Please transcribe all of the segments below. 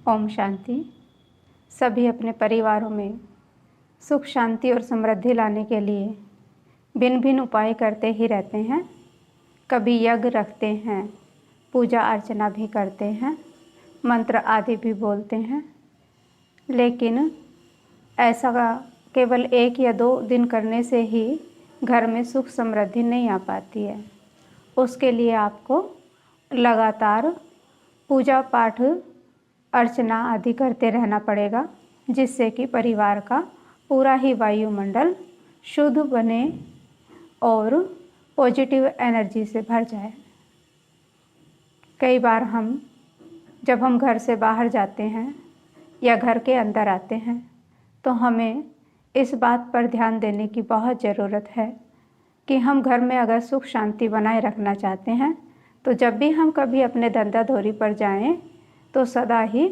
ओम शांति। सभी अपने परिवारों में सुख शांति और समृद्धि लाने के लिए भिन्न भिन्न उपाय करते ही रहते हैं। कभी यज्ञ रखते हैं, पूजा अर्चना भी करते हैं, मंत्र आदि भी बोलते हैं, लेकिन ऐसा केवल 1 या 2 दिन करने से ही घर में सुख समृद्धि नहीं आ पाती है। उसके लिए आपको लगातार पूजा पाठ अर्चना आदि करते रहना पड़ेगा, जिससे कि परिवार का पूरा ही वायुमंडल शुद्ध बने और पॉजिटिव एनर्जी से भर जाए। कई बार जब हम घर से बाहर जाते हैं या घर के अंदर आते हैं तो हमें इस बात पर ध्यान देने की बहुत ज़रूरत है कि हम घर में अगर सुख शांति बनाए रखना चाहते हैं तो जब भी हम कभी अपने धंधा धोरी पर जाएं तो सदा ही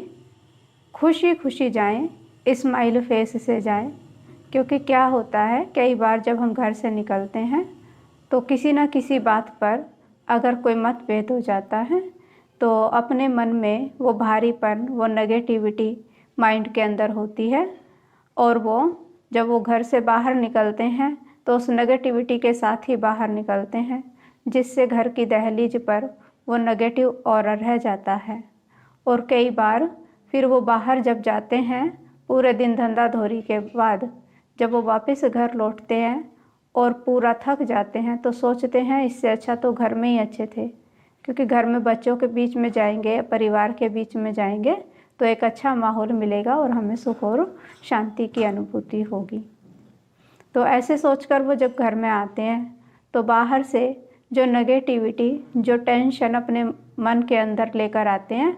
खुशी खुशी जाएं, स्माइल फेस से जाएं। क्योंकि क्या होता है, कई बार जब हम घर से निकलते हैं तो किसी न किसी बात पर अगर कोई मतभेद हो जाता है तो अपने मन में वो भारीपन, वो नेगेटिविटी माइंड के अंदर होती है और वो जब वो घर से बाहर निकलते हैं तो उस नेगेटिविटी के साथ ही बाहर निकलते हैं, जिससे घर की दहलीज पर वो नेगेटिव ऑरा रह जाता है। और कई बार फिर वो बाहर जब जाते हैं पूरे दिन धंधा धोरी के बाद, जब वो वापस घर लौटते हैं और पूरा थक जाते हैं तो सोचते हैं इससे अच्छा तो घर में ही अच्छे थे, क्योंकि घर में बच्चों के बीच में जाएंगे, परिवार के बीच में जाएंगे तो एक अच्छा माहौल मिलेगा और हमें सुख और शांति की अनुभूति होगी। तो ऐसे सोचकर वो जब घर में आते हैं तो बाहर से जो नेगेटिविटी, जो टेंशन अपने मन के अंदर लेकर आते हैं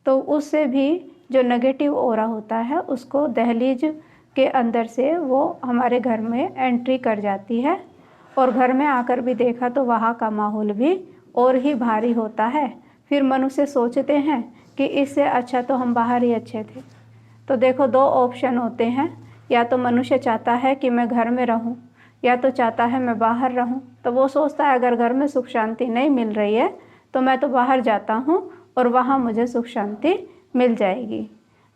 तो उससे भी जो नेगेटिव ऑरा होता है उसको दहलीज के अंदर से वो हमारे घर में एंट्री कर जाती है। और घर में आकर भी देखा तो वहाँ का माहौल भी और ही भारी होता है। फिर मनुष्य सोचते हैं कि इससे अच्छा तो हम बाहर ही अच्छे थे। तो देखो, 2 ऑप्शन होते हैं, या तो मनुष्य चाहता है कि मैं घर में रहूं या तो चाहता है मैं बाहर रहूं। तो वो सोचता है अगर घर में सुख शांति नहीं मिल रही है तो मैं तो बाहर जाता हूं और वहाँ मुझे सुख शांति मिल जाएगी।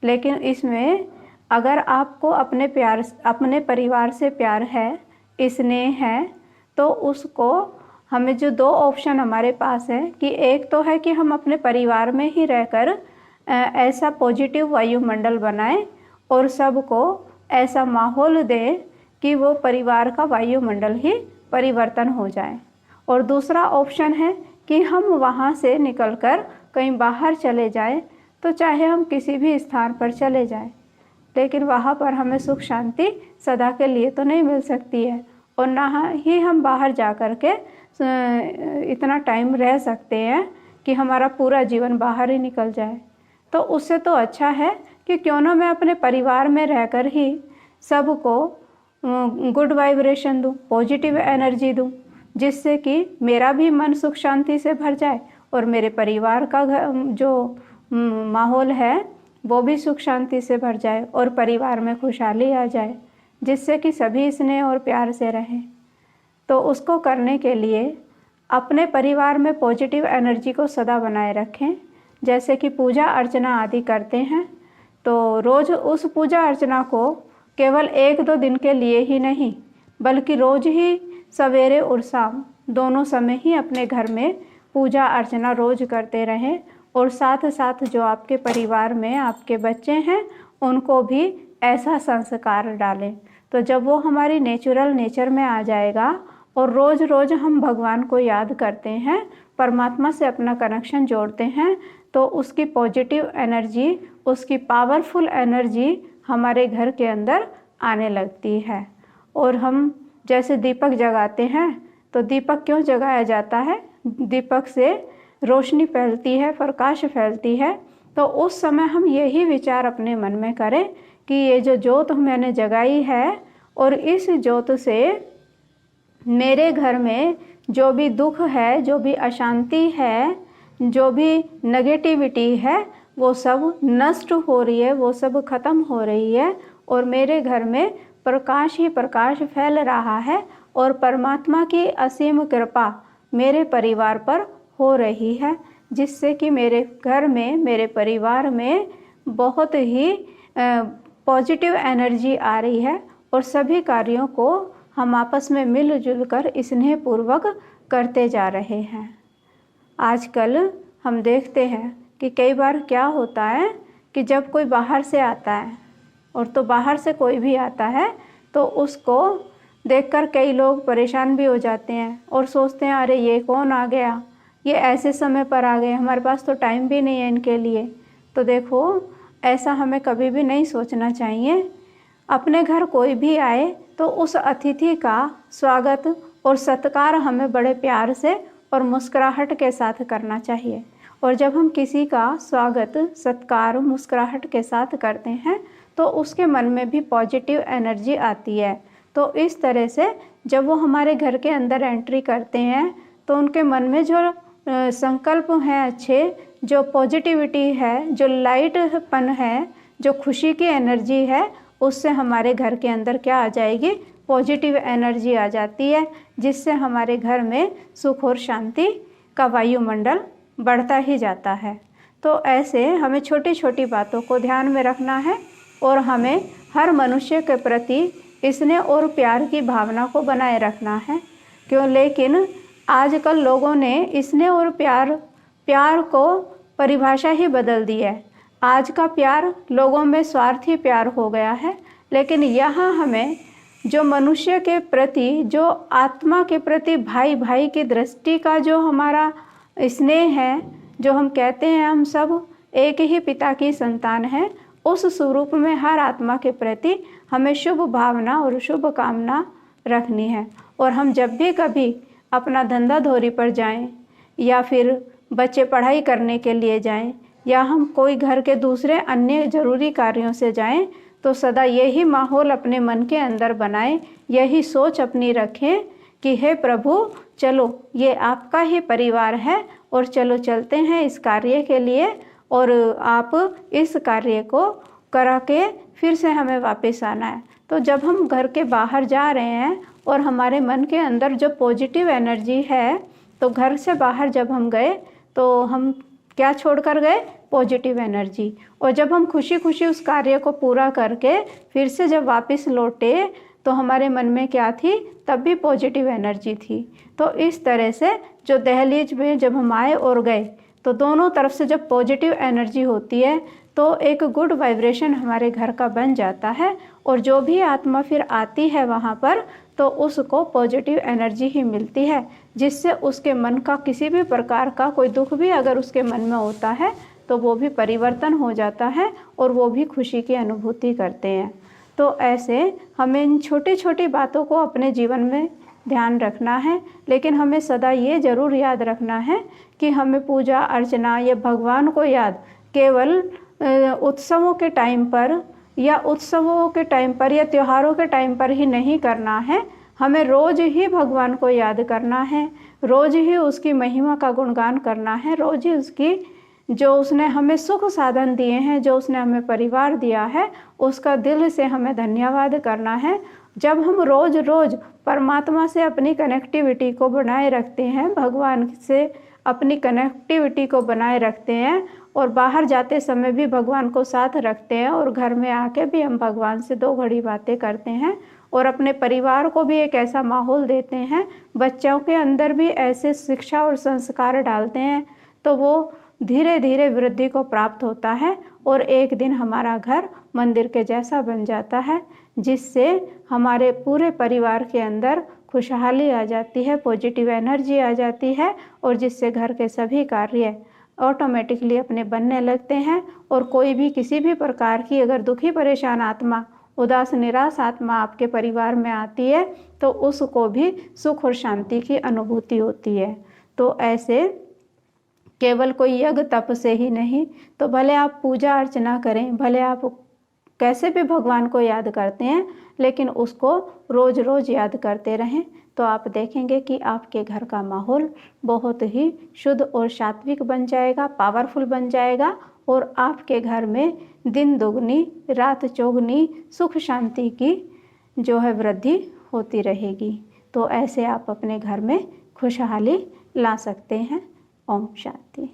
लेकिन इसमें अगर आपको अपने परिवार से प्यार है, स्नेह है, तो उसको हमें जो 2 ऑप्शन हमारे पास है कि एक तो है कि हम अपने परिवार में ही रहकर ऐसा पॉजिटिव वायुमंडल बनाएं और सबको ऐसा माहौल दें कि वो परिवार का वायुमंडल ही परिवर्तन हो जाए। और दूसरा ऑप्शन है कि हम वहाँ से निकलकर कहीं बाहर चले जाएं, तो चाहे हम किसी भी स्थान पर चले जाएं, लेकिन वहाँ पर हमें सुख शांति सदा के लिए तो नहीं मिल सकती है और ना ही हम बाहर जा कर के इतना टाइम रह सकते हैं कि हमारा पूरा जीवन बाहर ही निकल जाए। तो उससे तो अच्छा है कि क्यों ना मैं अपने परिवार में रहकर ही सबको गुड वाइब्रेशन दूँ, पॉजिटिव एनर्जी दूँ, जिससे कि मेरा भी मन सुख शांति से भर जाए और मेरे परिवार का जो माहौल है वो भी सुख शांति से भर जाए और परिवार में खुशहाली आ जाए, जिससे कि सभी स्नेह और प्यार से रहें। तो उसको करने के लिए अपने परिवार में पॉजिटिव एनर्जी को सदा बनाए रखें। जैसे कि पूजा अर्चना आदि करते हैं तो रोज़ उस पूजा अर्चना को केवल 1-2 दिन के लिए ही नहीं, बल्कि रोज़ ही सवेरे और शाम दोनों समय ही अपने घर में पूजा अर्चना रोज़ करते रहें। और साथ साथ जो आपके परिवार में आपके बच्चे हैं उनको भी ऐसा संस्कार डालें। तो जब वो हमारी नेचुरल नेचर में आ जाएगा और रोज़ रोज़ हम भगवान को याद करते हैं, परमात्मा से अपना कनेक्शन जोड़ते हैं, तो उसकी पॉजिटिव एनर्जी, उसकी पावरफुल एनर्जी हमारे घर के अंदर आने लगती है। और हम जैसे दीपक जगाते हैं तो दीपक क्यों जगाया जाता है? दीपक से रोशनी फैलती है, प्रकाश फैलती है। तो उस समय हम यही विचार अपने मन में करें कि ये जो ज्योत मैंने जगाई है और इस ज्योत से मेरे घर में जो भी दुख है, जो भी अशांति है, जो भी नेगेटिविटी है, वो सब नष्ट हो रही है, वो सब खत्म हो रही है और मेरे घर में प्रकाश ही प्रकाश फैल रहा है और परमात्मा की असीम कृपा मेरे परिवार पर हो रही है, जिससे कि मेरे घर में, मेरे परिवार में बहुत ही पॉजिटिव एनर्जी आ रही है और सभी कार्यों को हम आपस में मिलजुल कर स्नेहपूर्वक करते जा रहे हैं। आजकल हम देखते हैं कि कई बार क्या होता है कि जब कोई बाहर से आता है, और तो बाहर से कोई भी आता है तो उसको देखकर कई लोग परेशान भी हो जाते हैं और सोचते हैं अरे ये कौन आ गया, ये ऐसे समय पर आ गए, हमारे पास तो टाइम भी नहीं है इनके लिए। तो देखो, ऐसा हमें कभी भी नहीं सोचना चाहिए। अपने घर कोई भी आए तो उस अतिथि का स्वागत और सत्कार हमें बड़े प्यार से और मुस्कुराहट के साथ करना चाहिए। और जब हम किसी का स्वागत, सत्कार, मुस्कुराहट के साथ करते हैं तो उसके मन में भी पॉजिटिव एनर्जी आती है। तो इस तरह से जब वो हमारे घर के अंदर एंट्री करते हैं तो उनके मन में जो संकल्प हैं अच्छे, जो पॉजिटिविटी है, जो लाइटपन है, जो खुशी की एनर्जी है, उससे हमारे घर के अंदर क्या आ जाएगी, पॉजिटिव एनर्जी आ जाती है, जिससे हमारे घर में सुख और शांति का वायुमंडल बढ़ता ही जाता है। तो ऐसे हमें छोटी छोटी बातों को ध्यान में रखना है और हमें हर मनुष्य के प्रति स्नेह और प्यार की भावना को बनाए रखना है। क्यों? लेकिन आजकल लोगों ने स्नेह और प्यार को परिभाषा ही बदल दी है। आज का प्यार लोगों में स्वार्थी प्यार हो गया है। लेकिन यहाँ हमें जो मनुष्य के प्रति, जो आत्मा के प्रति भाई भाई की दृष्टि का जो हमारा स्नेह है, जो हम कहते हैं हम सब एक ही पिता की संतान हैं, उस स्वरूप में हर आत्मा के प्रति हमें शुभ भावना और शुभ कामना रखनी है। और हम जब भी कभी अपना धंधा धोरी पर जाएं, या फिर बच्चे पढ़ाई करने के लिए जाएं, या हम कोई घर के दूसरे अन्य ज़रूरी कार्यों से जाएं, तो सदा यही माहौल अपने मन के अंदर बनाएं, यही सोच अपनी रखें कि हे प्रभु, चलो ये आपका ही परिवार है और चलो चलते हैं इस कार्य के लिए, और आप इस कार्य को करा के फिर से हमें वापस आना है। तो जब हम घर के बाहर जा रहे हैं और हमारे मन के अंदर जो पॉजिटिव एनर्जी है, तो घर से बाहर जब हम गए तो हम क्या छोड़ कर गए, पॉजिटिव एनर्जी। और जब हम खुशी खुशी उस कार्य को पूरा करके फिर से जब वापस लौटे तो हमारे मन में क्या थी, तब भी पॉजिटिव एनर्जी थी। तो इस तरह से जो दहलीज में जब हम आए और गए तो दोनों तरफ से जब पॉजिटिव एनर्जी होती है तो एक गुड वाइब्रेशन हमारे घर का बन जाता है, और जो भी आत्मा फिर आती है वहाँ पर तो उसको पॉजिटिव एनर्जी ही मिलती है, जिससे उसके मन का किसी भी प्रकार का कोई दुख भी अगर उसके मन में होता है तो वो भी परिवर्तन हो जाता है और वो भी खुशी की अनुभूति करते हैं। तो ऐसे हमें इन छोटी छोटी बातों को अपने जीवन में ध्यान रखना है। लेकिन हमें सदा ये ज़रूर याद रखना है कि हमें पूजा अर्चना या भगवान को याद केवल उत्सवों के टाइम पर या त्योहारों के टाइम पर ही नहीं करना है। हमें रोज़ ही भगवान को याद करना है, रोज़ ही उसकी महिमा का गुणगान करना है, रोज़ ही उसकी जो उसने हमें सुख साधन दिए हैं, जो उसने हमें परिवार दिया है, उसका दिल से हमें धन्यवाद करना है। जब हम रोज़ रोज़ परमात्मा से अपनी कनेक्टिविटी को बनाए रखते हैं, भगवान से अपनी कनेक्टिविटी को बनाए रखते हैं, और बाहर जाते समय भी भगवान को साथ रखते हैं, और घर में आके भी हम भगवान से 2 घड़ी बातें करते हैं, और अपने परिवार को भी एक ऐसा माहौल देते हैं, बच्चों के अंदर भी ऐसे शिक्षा और संस्कार डालते हैं, तो वो धीरे धीरे वृद्धि को प्राप्त होता है और एक दिन हमारा घर मंदिर के जैसा बन जाता है, जिससे हमारे पूरे परिवार के अंदर खुशहाली आ जाती है, पॉजिटिव एनर्जी आ जाती है, और जिससे घर के सभी कार्य ऑटोमेटिकली अपने बनने लगते हैं। और कोई भी किसी भी प्रकार की अगर दुखी परेशान आत्मा, उदास निराश आत्मा आपके परिवार में आती है तो उसको भी सुख और शांति की अनुभूति होती है। तो ऐसे केवल कोई यज्ञ तप से ही नहीं, तो भले आप पूजा अर्चना करें, भले आप कैसे भी भगवान को याद करते हैं, लेकिन उसको रोज़ रोज़ याद करते रहें, तो आप देखेंगे कि आपके घर का माहौल बहुत ही शुद्ध और सात्विक बन जाएगा, पावरफुल बन जाएगा, और आपके घर में दिन दोगुनी रात चौगुनी सुख शांति की जो है वृद्धि होती रहेगी। तो ऐसे आप अपने घर में खुशहाली ला सकते हैं। ओम शांति।